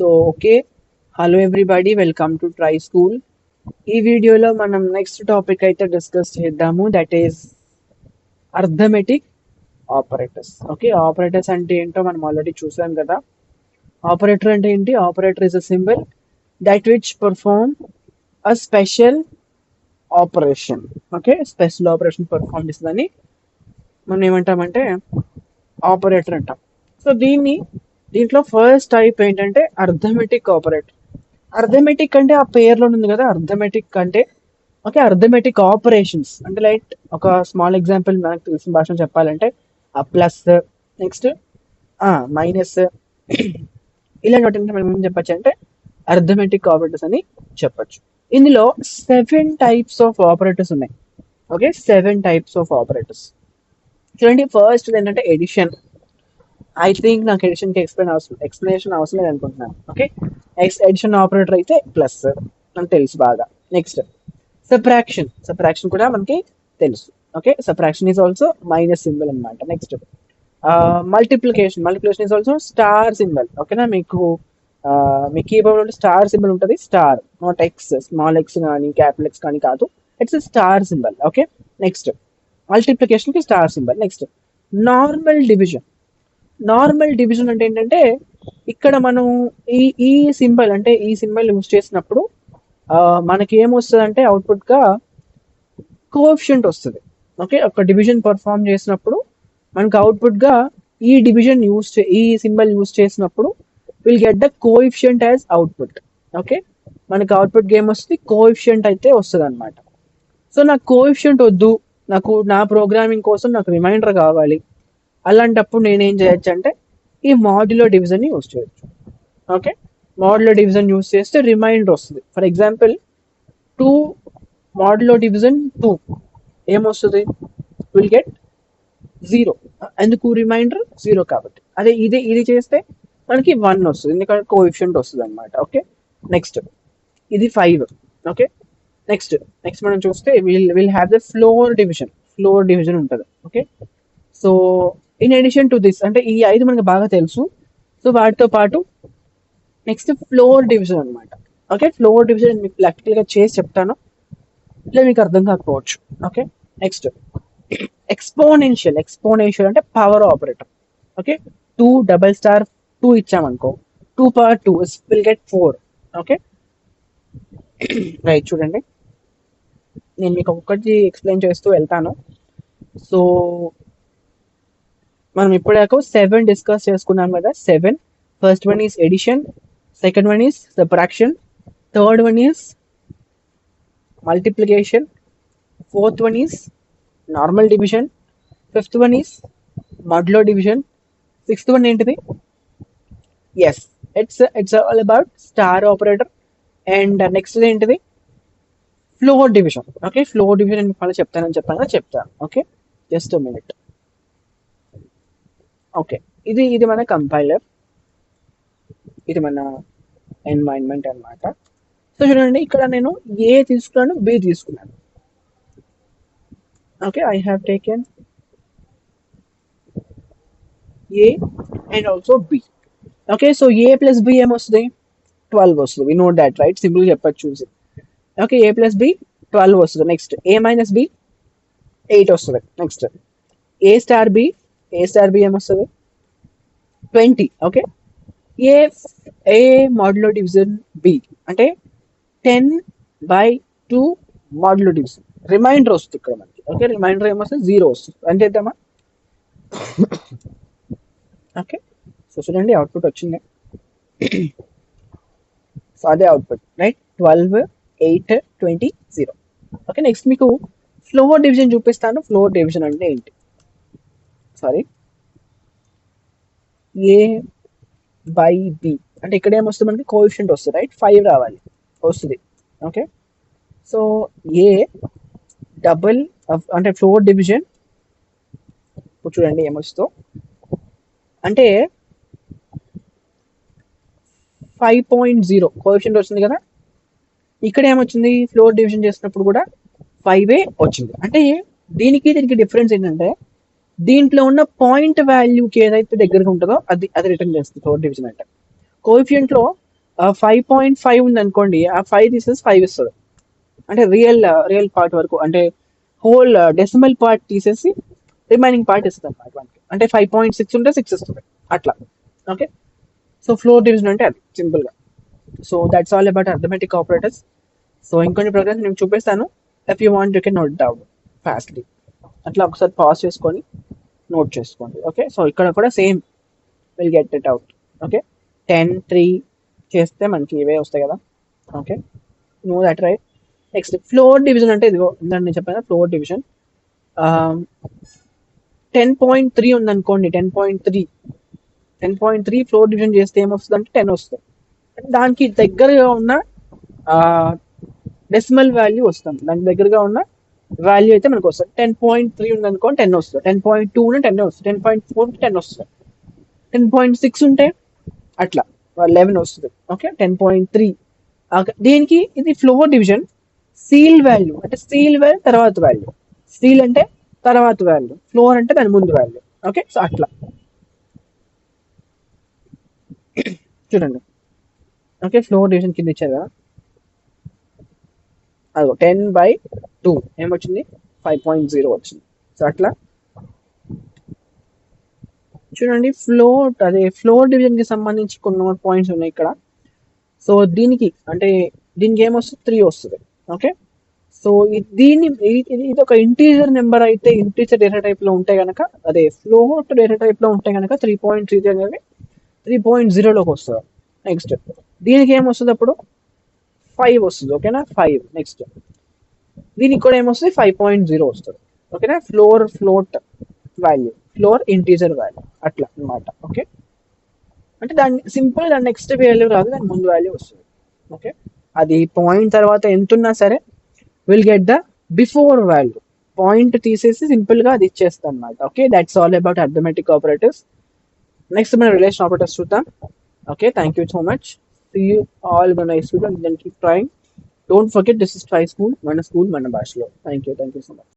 Okay, hello everybody, welcome to try school. ఈ వీడియోలో మనం నెక్స్ట్ టాపిక్ అయితే డిస్కస్ చేద్దాము, that is arithmetic operators. Okay, operators అంటే ఏంటో మనం ఆల్రెడీ చూసాం కదా. ఆపరేటర్ అంటే ఏంటి? Operator is a symbol that which perform a special operation. Okay, special operation perform చేస్తుందని మనం ఏమంటామంటే ఆపరేటర్ అంటాం. సో దీంట్లో ఫస్ట్ టైప్ ఏంటంటే అర్థమెటిక్ ఆపరేటర్. అర్థమెటిక్ అంటే ఆ పేర్లో ఉంది కదా, అర్థమెటిక్ అంటే ఓకే, అర్థమెటిక్ ఆపరేషన్స్ అంటే లైక్ ఒక స్మాల్ ఎగ్జాంపుల్ మనకు తెలిసిన భాషలో చెప్పాలంటే ఆ ప్లస్, నెక్స్ట్ మైనస్, ఇలాంటి వాటిని మనం ఏం చెప్పచ్చు అంటే అర్థమెటిక్ ఆపరేటర్స్ అని చెప్పొచ్చు. ఇందులో 7 టైప్స్ ఆఫ్ ఆపరేటర్స్ ఉన్నాయి. Okay, 7 types of operators. చూడండి, ఫస్ట్ ఏంటంటే ఎడిషన్. ఐ థింక్ నాకు ఎడిషన్ కి ఎక్స్ప్లెనేషన్ అవసరం లేదు అనుకుంటున్నాను. ఓకే, ఎడిషన్ ఆపరేటర్ అయితే ప్లస్ అని తెలుసు బాగా. నెక్స్ట్ సబ్ట్రాక్షన్ కూడా మనకి తెలుసు. Okay, subtraction is also minus symbol అనమాట. Next multiplication is also star symbol. ఓకేనా, మీ కీబోర్డ్ స్టార్ సింబల్ ఉంటుంది. Star, not X, small X కానీ క్యాపిటల్ ఎక్స్ కానీ కాదు, it's star symbol. Okay, next multiplication కి star symbol. Next normal division అంటే ఏంటంటే ఇక్కడ మనం ఈ ఈ సింబల్ యూజ్ చేసినప్పుడు మనకి ఏమొస్తుంది అంటే అవుట్పుట్ గా కోఎఫిషియంట్ వస్తుంది. ఓకే, ఒక డివిజన్ పర్ఫామ్ చేసినప్పుడు మనకు అవుట్పుట్ గా ఈ సింబల్ యూజ్ చేసినప్పుడు will get the coefficient as output. Okay, మనకి అవుట్పుట్ గేమ్ వస్తుంది, కోఎఫిషియంట్ అయితే వస్తుంది అనమాట. సో నాకు కోఎఫిషియంట్ వద్దు, నా ప్రోగ్రామింగ్ కోసం నాకు రిమైండర్ కావాలి, అలాంటప్పుడు నేనేం చేయొచ్చు అంటే ఈ మాడ్యులో డివిజన్ ని యూజ్ చేయొచ్చు. ఓకే, మాడ్యులో డివిజన్ యూజ్ చేస్తే రిమైండర్ వస్తుంది. ఫర్ ఎగ్జాంపుల్ 2 మాడ్యులో డివిజన్ 2 ఏమొస్తుంది? Will get 0. ఎందుకు? రిమైండర్ 0 కాబట్టి. అదే ఇది చేస్తే మనకి 1 వస్తుంది, ఎందుకంటే కోఎఫిషియంట్ వస్తుంది అనమాట. ఓకే, నెక్స్ట్ ఇది 5. ఓకే, నెక్స్ట్ మనం చూస్తే will have the floor division ఉంటుంది. Okay, so in addition to this, అంటే ఈ 5 మనకి బాగా తెలుసు. సో వాటితో పాటు నెక్స్ట్ ఫ్లోర్ డివిజన్ అనమాట. ఓకే, ఫ్లోర్ డివిజన్ మీకు ప్రాక్టికల్ గా చేసి చెప్తాను, ఇలా మీకు అర్థం కాకపోవచ్చు. ఓకే, నెక్స్ట్ ఎక్స్పోనెన్షియల్ అంటే పవర్ ఆపరేటర్. ఓకే, 2 ఇచ్చామనుకో, 2 × 2 విల్ గెట్ 4. ఓకే, రైట్, చూడండి నేను మీకు ఒక్కటి ఎక్స్ప్లెయిన్ చేస్తూ వెళ్తాను. సో మనం ఇప్పటిదాకా 7 డిస్కస్ చేసుకున్నాం కదా. 7, first one is addition, second one is subtraction, third one is multiplication, fourth one is normal division, fifth one is modulo division, sixth one ఏంటిది? Yes, it's all about star operator. And next ఏంటిది? Floor division. Okay, floor division మళ్ళీ చెప్తాను. Okay, just minute. Okay, ఇది మన compiler, ఇది మన environment అన్నమాట. So చూడండి, ఇక్కడ నేను ఏ తీసుకున్నాను, బి తీసుకున్నాను. Okay, I have taken A and also B. Okay, so A plus B ఏమొస్తుంది? 12 వస్తుంది. We know that, right? Simple చెప్పచ్చు చూసి. ఓకే, ఏ ప్లస్ బి 12 వస్తుంది. నెక్స్ట్ ఏ మైనస్ బి 8 వస్తుంది. నెక్స్ట్ ఏ స్టార్ బి ఏమొస్తుంది? 20. ఓకే, ఏ మాడ్యులో డివిజన్ బి అంటే 10/2 modulo division. Reminder వస్తుంది ఇక్కడ మనకి. ఓకే, రిమైండర్ ఏమొస్తుంది? 0 వస్తుంది. అంటే చేద్దామా? ఓకే, సో చూడండి, అవుట్పుట్ వచ్చింది. సో అదే అవుట్పుట్, రైట్? 12, 8, 20, 0. ఓకే, నెక్స్ట్ మీకు ఫ్లోర్ డివిజన్ చూపిస్తాను. ఫ్లోర్ డివిజన్ అంటే ఏంటి? సారీ, ఏ బై బి అంటే ఇక్కడ ఏమొస్తుంది మనకి? కోఎఫిషియంట్ వస్తుంది, రైట్? 5 రావాలి, వస్తుంది. ఓకే, సో ఏ డబుల్ అంటే ఫ్లోర్ డివిజన్ చూడండి ఏమొస్తుందో, అంటే 5.0 కోఎఫిషియంట్ వచ్చింది కదా. ఇక్కడ ఏమొచ్చింది? ఫ్లోర్ డివిజన్ చేసినప్పుడు కూడా 5 వచ్చింది. అంటే దీనికి డిఫరెన్స్ ఏంటంటే దీంట్లో ఉన్న పాయింట్ వాల్యూకి ఏదైతే దగ్గరగా ఉంటుందో అది రిటర్న్ చేస్తుంది ఫ్లోర్ డివిజన్ అంటే. కోఎఫిషియంట్ లో 5.5 ఉంది అనుకోండి, ఆ 5 తీసేసి 5 ఇస్తుంది. అంటే రియల్ పార్ట్ వరకు, అంటే హోల్ డెసిమల్ పార్ట్ తీసేసి రిమైనింగ్ పార్ట్ ఇస్తుంది అన్నమాట మనకి. అంటే 5.6 ఉంటే 6 ఇస్తుంది అట్లా. ఓకే, సో ఫ్లోర్ డివిజన్ అంటే అది సింపుల్ గా. So that's all about arithmetic operators. So ఇంకొన్ని ప్రోగ్రామ్స్ నేను చూపిస్తాను. If you want you can note down fastly. అట్లా ఒకసారి పాజ్ చేసుకొని నోట్ చేసుకోండి. ఓకే, సో ఇక్కడ కూడా same will get it out. Okay, 10, 3 చేస్తే మనకి ఇవే వస్తాయి కదా. Okay, know that right. Next floor division అంటే ఇదిగో ఇందాక నేను చెప్పాను ఫ్లోర్ డివిజన్. 10.3 ఉందనుకోండి, 10.3 ఫ్లోర్ డివిజన్ చేస్తే ఏమొస్తుంది అంటే 10 వస్తుంది. దానికి దగ్గరగా ఉన్న డెసిమల్ వాల్యూ వస్తుంది. దానికి దగ్గరగా ఉన్న వాల్యూ అయితే మనకు వస్తుంది. 10.3 ఉంది అనుకోండి 10 వస్తుంది. 10.2 ఉంటే 10 వస్తుంది. 10.4 ఉంటే 10 వస్తుంది. 10.6 ఉంటే అట్లా 11 వస్తుంది. ఓకే, 10.3 దీనికి ఇది ఫ్లోర్ డివిజన్. సీల్ వాల్యూ అంటే సీల్ వాల్యూ తర్వాత వాల్యూ, సీల్ అంటే తర్వాత వాల్యూ, ఫ్లోర్ అంటే దాని ముందు వాల్యూ. ఓకే, సో అట్లా చూడండి. ఓకే, ఫ్లోర్ డివిజన్ కింద ఇచ్చారు కదా, అదో 10/2 ఏమొచ్చింది 5.0 వచ్చింది. సో అట్లా చూడండి. ఫ్లోర్ డివిజన్ కి సంబంధించి కొన్ని పాయింట్స్ ఉన్నాయి ఇక్కడ. సో దీనికి అంటే దీనికి ఏమొస్తుంది 3 వస్తుంది. ఓకే, సో ఇది ఒక ఇంటీజర్ నెంబర్ అయితే, ఇంటీజర్ డేటా టైప్ లో ఉంటే కనుక, అదే ఫ్లోట్ డేటా టైప్ లో ఉంటే కనుక 3.3 అనేది 3.0లోకి వస్తుంది. నెక్స్ట్ దీనికి ఏమొస్తుంది అప్పుడు 5 వస్తుంది. ఓకేనా, 5. నెక్స్ట్ దీనికి కూడా ఏమొస్తుంది 5.0 వస్తుంది. ఓకేనా, float value, floor integer value అట్లా అనమాట. ఓకే, అంటే దాన్ని సింపుల్ దాని నెక్స్ట్ వాల్యూ రాదు, దాని ముందు వాల్యూ వస్తుంది. ఓకే, అది పాయింట్ తర్వాత ఎంత ఉన్నా సరే will get the before value. Point తీసేసి సింపుల్ గా అది ఇచ్చేస్తాం అనమాట. Okay, that's all about arithmetic operators. Next మన రిలేషన్ ఆపరేటర్స్ చూద్దాం. Okay, thank you so much. See you all మన student. Then keep trying. Don't forget this is try school, మన school మన భాషలో. Thank you so much.